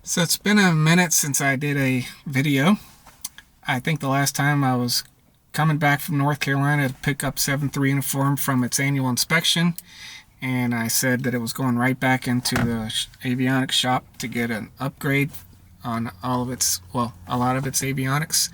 So it's been a minute since I did a video. I think the last time I was coming back from North Carolina to pick up 7.3 uniform from its annual inspection, and I said that it was going right back into the avionics shop to get an upgrade on all of its, well, a lot of its avionics,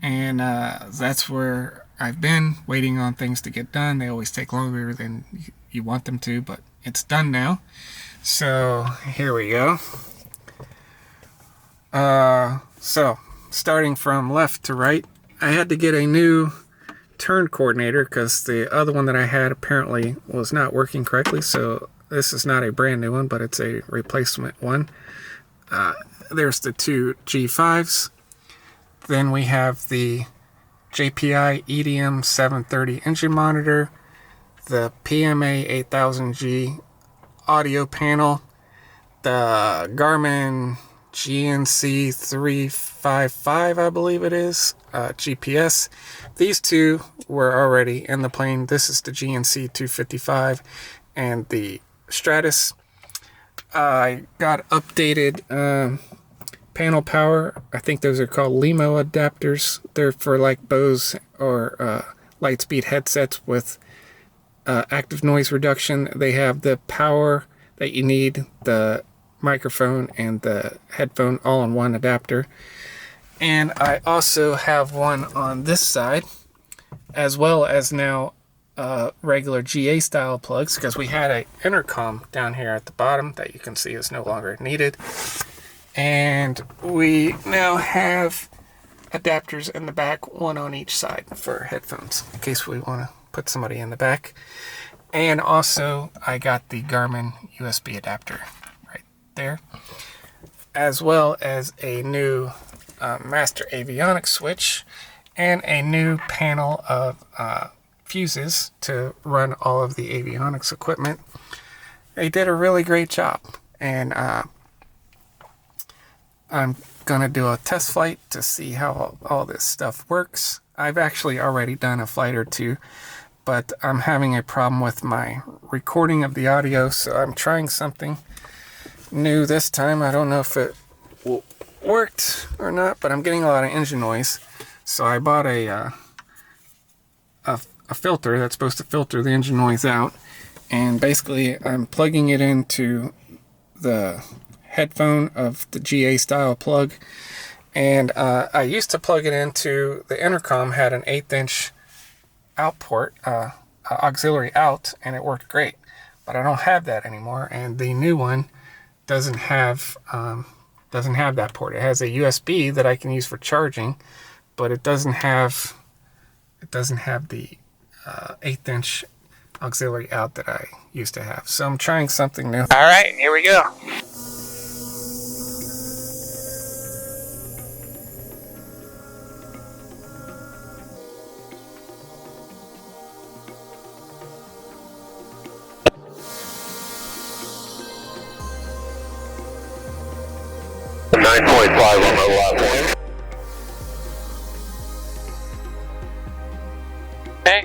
and that's where I've been waiting on things to get done. They always take longer than you want them to, but it's done now. So here we go. So starting from left to right, I had to get a new turn coordinator because the other one that I had apparently was not working correctly. So this is not a brand new one, but it's a replacement one. There's the two G5s. Then we have the JPI EDM 730 engine monitor, the PMA 8000G audio panel, the Garmin GNC 355, I believe it is, GPS. These two were already in the plane. This is the GNC 255 and the Stratus. I got updated panel power. I think those are called LEMO adapters. They're for like Bose or Lightspeed headsets with active noise reduction. They have the power that you need, the microphone and the headphone all in one adapter. And I also have one on this side, as well as now regular GA style plugs, because we had an intercom down here at the bottom that you can see is no longer needed. And we now have adapters in the back, one on each side for headphones, in case we want to put somebody in the back. And also I got the Garmin USB adapter right there, as well as a new master avionics switch and a new panel of fuses to run all of the avionics equipment. They did a really great job, and I'm gonna do a test flight to see how all this stuff works. I've actually already done a flight or two, but I'm having a problem with my recording of the audio, so I'm trying something new this time. I don't know if it worked or not, but I'm getting a lot of engine noise. So I bought a filter that's supposed to filter the engine noise out, and basically I'm plugging it into the headphone of the GA style plug. And I used to plug it into the intercom, had an 1/8 inch out port, auxiliary out, and it worked great. But I don't have that anymore, and the new one doesn't have that port. It has a USB that I can use for charging, but it doesn't have the 1/8 inch auxiliary out that I used to have. So I'm trying something new. All right, here we go. Nine point five on the left. Okay.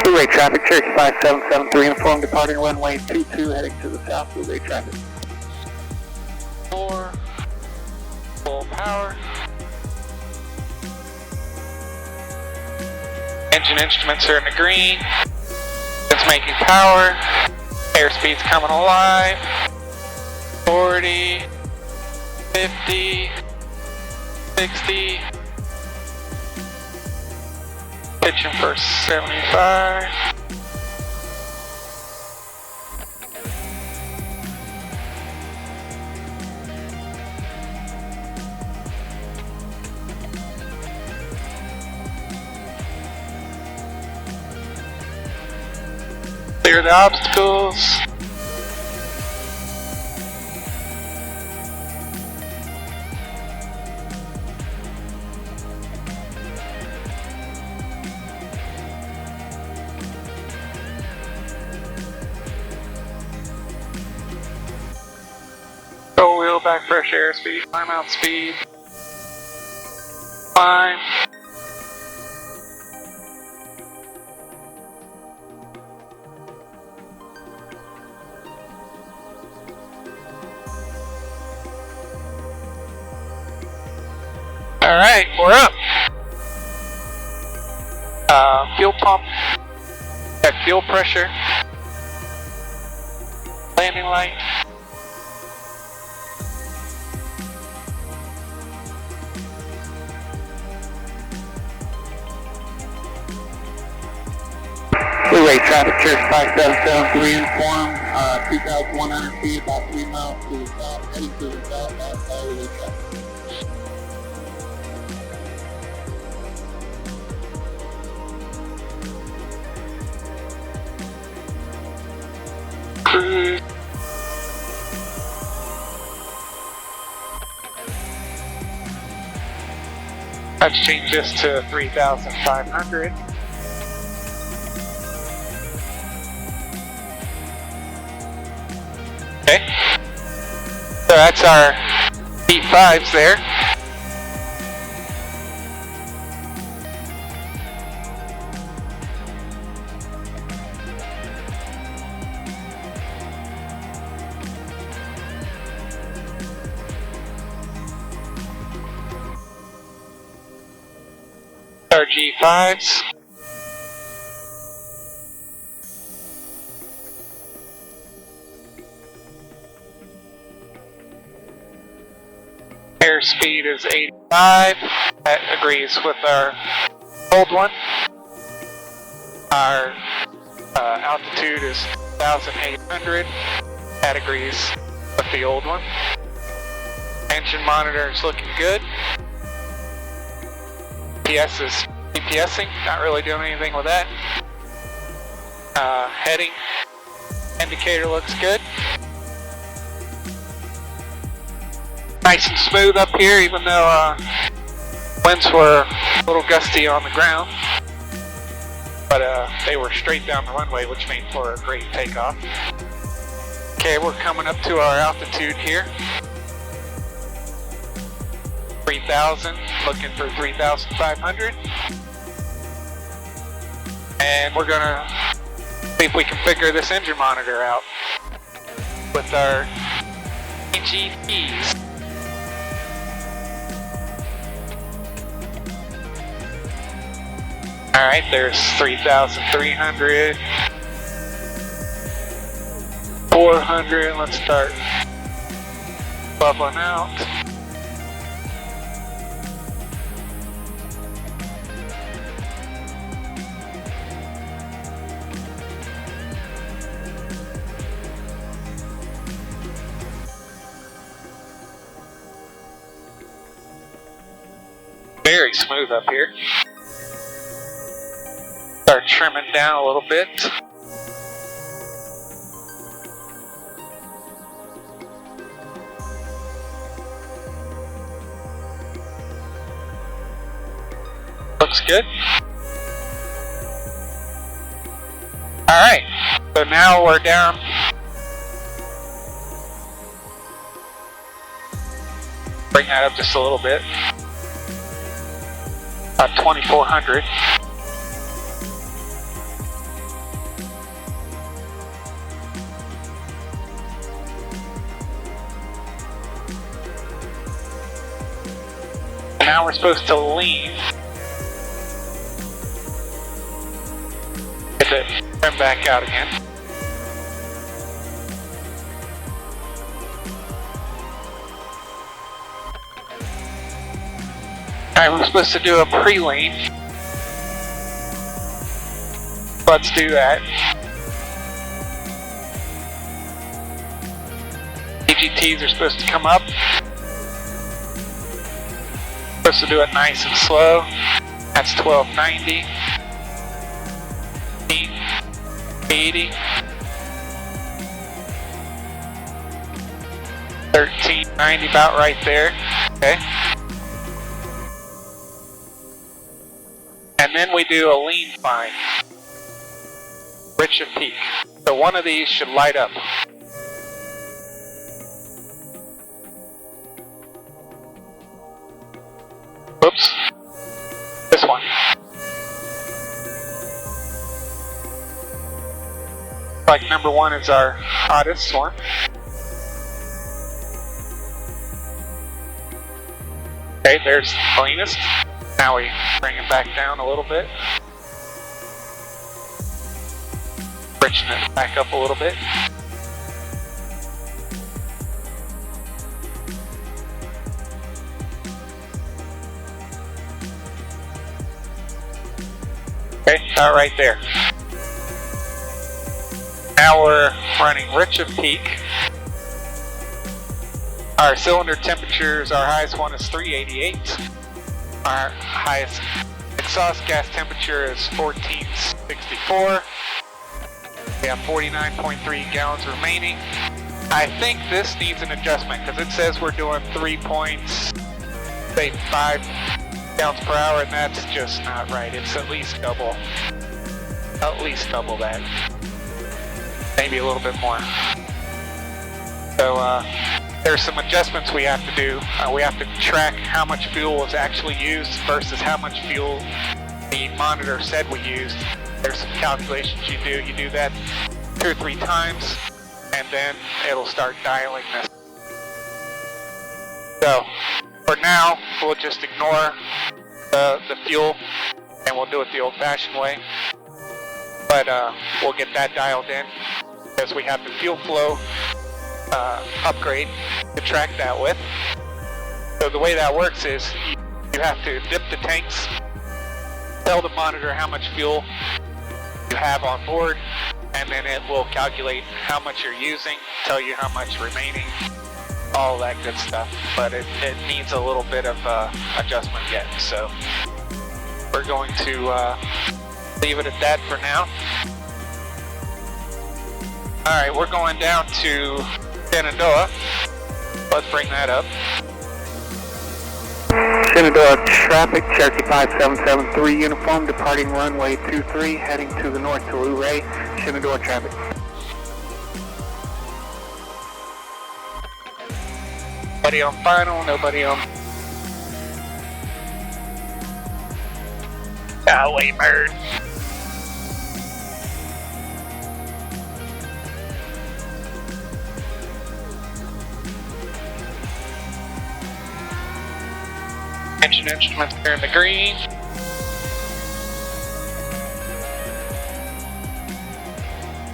Two-way traffic, Cherokee 5773, informed departing runway 22, heading to the south, two-way traffic. 4, full power. Engine instruments are in the green. It's making power. Airspeed's coming alive. 40, 50, 60. Pitching for 75. Clear the obstacles. Go wheel, back fresh airspeed, climb out speed. Climb. Alright, we're up. Fuel pump. Check fuel pressure. Landing light. Freeway traffic, Cherokee 5773 inform, 2,100 feet, about 3 miles to the south, heading to the south, highway traffic. Cruise. Let's change this to 3,500. Okay. So that's our G5s there. Our G5s. Airspeed is 85. That agrees with our old one. Our altitude is 2,800. That agrees with the old one. Engine monitor is looking good. GPS is GPSing, not really doing anything with that. Heading indicator looks good. Nice and smooth up here, even though winds were a little gusty on the ground. But they were straight down the runway, which made for a great takeoff. Okay, we're coming up to our altitude here. 3,000, looking for 3,500. And we're gonna see if we can figure this engine monitor out with our EGPs. Alright, there's 3,300. 400, let's start bubbling out. Very smooth up here. Start trimming down a little bit. Looks good. Alright, so now we're down. Bring that up just a little bit. About 2,400. Now we're supposed to lean. Get it trim back out again. Alright, we're supposed to do a pre-lean. Let's do that. AGTs are supposed to come up. Supposed to do it nice and slow. That's 1290. 80. 1390, about right there. Okay. And then we do a lean fine. Rich and peak. So one of these should light up. Oops. This one. Like number one is our hottest one. Okay, there's the cleanest. Now we bring it back down a little bit. Friction it back up a little bit. Okay, right there. Now we're running rich of peak. Our cylinder temperatures, our highest one is 388. Our highest exhaust gas temperature is 1464. We have 49.3 gallons remaining. I think this needs an adjustment because it says we're doing 3.5 gallons per hour, and that's just not right. It's at least double that. Maybe a little bit more. So there's some adjustments we have to do. We have to track how much fuel was actually used versus how much fuel the monitor said we used. There's some calculations you do. You do that 2 or 3 times, and then it'll start dialing this. So for now, we'll just ignore the fuel, and we'll do it the old-fashioned way. But we'll get that dialed in because we have the fuel flow upgrade to track that with. So the way that works is you have to dip the tanks, tell the monitor how much fuel you have on board, and then it will calculate how much you're using, tell you how much remaining, all that good stuff. But it needs a little bit of adjustment yet, so we're going to leave it at that for now. Alright, we're going down to Shenandoah. Let's bring that up. Shenandoah traffic, Cherokee 5773 uniform, departing runway 23, heading to the north to Luray. Shenandoah traffic. Nobody on final, nobody on... Golly, bird. Engine instruments are in the green.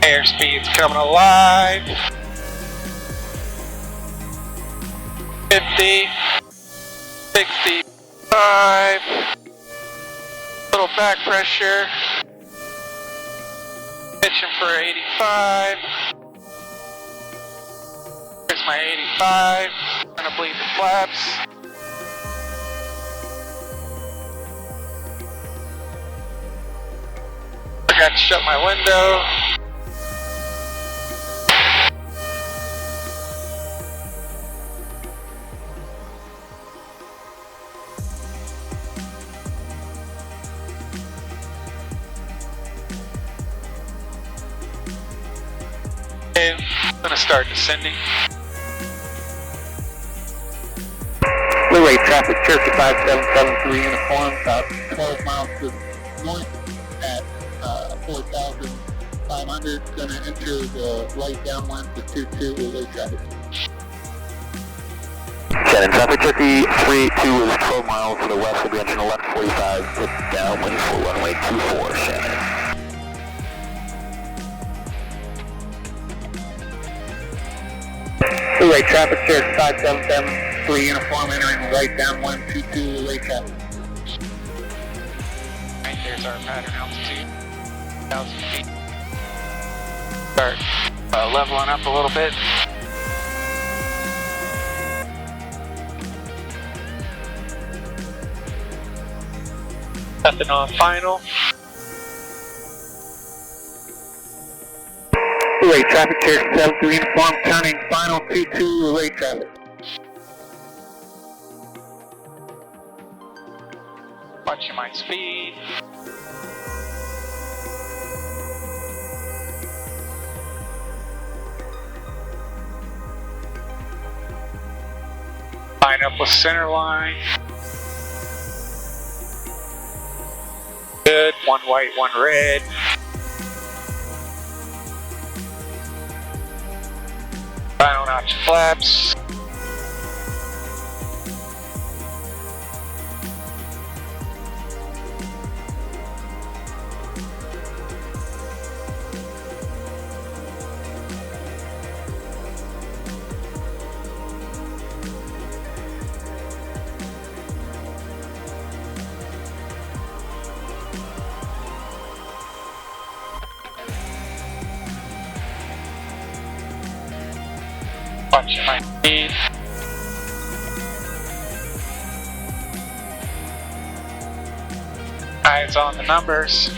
Airspeed's coming alive. 50, 65. Little back pressure. Pitching for 85. Here's my 85. Gonna bleed the flaps. Forgot to shut my window. Okay, I'm gonna start descending. Luray traffic, Cherokee 5773 uniform, about 12 miles to the north at 4,500. Gonna enter the right downwind for 22 Luray traffic. Shannon traffic, Cherokee 382 is 12 miles to the west of the engine left 45, put downwind for runway 24, Shannon. Luray traffic, Cherokee 5773 uniform, entering the right downwind 22 Luray traffic. Right, there's our pattern altitude, 1,000 feet. Start leveling up a little bit. Nothing on final. Luray traffic, Cherokee 73 uniform, turning final 22 Luray traffic. Watching my speed. Line up with center line. Good, one white, one red. Final notch flaps. Watching my speed. Eyes on the numbers.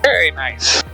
Very nice.